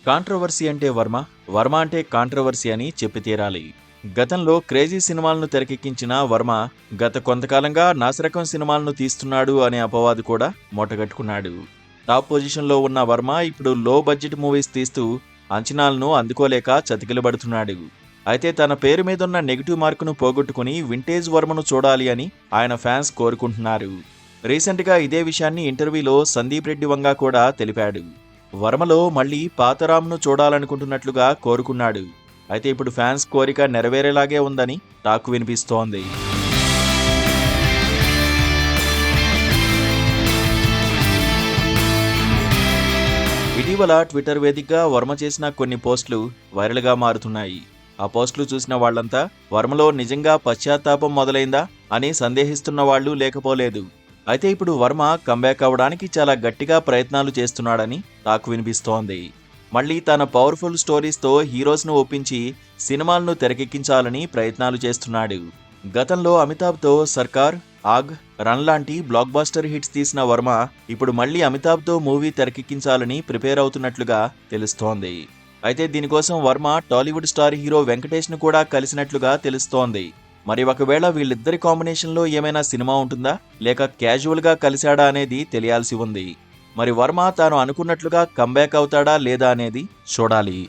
Controversy అంటే వర్మ, వర్మ అంటే controversy అని చెప్పి తీరాలి. గతంలో క్రేజీ సినిమాలను తెరకెక్కించిన వర్మ గత కొంతకాలంగా నాసిరకం సినిమాలను తీస్తున్నాడు అనే అపవాదు కూడా మూటగట్టుకున్నాడు. టాప్ పొజిషన్లో ఉన్న వర్మ ఇప్పుడు లో బడ్జెట్ మూవీస్ తీస్తూ అంచనాలను అందుకోలేక చతికిలబడుతున్నాడు. అయితే తన పేరు మీదున్న నెగిటివ్ మార్కును పోగొట్టుకుని వింటేజ్ వర్మను చూడాలి అని ఆయన ఫ్యాన్స్ కోరుకుంటున్నారు. రీసెంట్గా ఇదే విషయాన్ని ఇంటర్వ్యూలో సందీప్ రెడ్డి వంగా కూడా తెలిపాడు. వర్మలో మళ్లీ పాతరామ్ను చూడాలనుకుంటున్నట్లుగా కోరుకున్నాడు. అయితే ఇప్పుడు ఫ్యాన్స్ కోరిక నెరవేరేలాగే ఉందని టాక్ వినిపిస్తోంది. ఇటీవల ట్విట్టర్ వేదికగా వర్మ చేసిన కొన్ని పోస్టులు వైరల్గా మారుతున్నాయి. ఆ పోస్టులు చూసిన వాళ్లంతా వర్మలో నిజంగా పశ్చాత్తాపం మొదలైందా అని సందేహిస్తున్న వాళ్లు లేకపోలేదు. అయితే ఇప్పుడు వర్మ కంబ్యాక్ అవ్వడానికి చాలా గట్టిగా ప్రయత్నాలు చేస్తున్నాడని టాక్ వినిపిస్తోంది. మళ్లీ తన పవర్ఫుల్ స్టోరీస్తో హీరోస్ను ఒప్పించి సినిమాలను తెరకెక్కించాలని ప్రయత్నాలు చేస్తున్నాడు. గతంలో అమితాబ్తో సర్కార్, ఆగ్, రన్ లాంటి బ్లాక్ బాస్టర్ హిట్స్ తీసిన వర్మ ఇప్పుడు మళ్లీ అమితాబ్తో మూవీ తెరకెక్కించాలని ప్రిపేర్ అవుతున్నట్లుగా తెలుస్తోంది. అయితే దీనికోసం వర్మ టాలీవుడ్ స్టార్ హీరో వెంకటేష్ను కూడా కలిసినట్లుగా తెలుస్తోంది. మరి ఒకవేళ వీళ్ళిద్దరి కాంబినేషన్లో ఏమైనా సినిమా ఉంటుందా లేక క్యాజువల్గా కలిశాడా అనేది తెలియాల్సి ఉంది. మరి వర్మ తాను అనుకున్నట్లుగా కంబ్యాక్ అవుతాడా లేదా అనేది చూడాలి.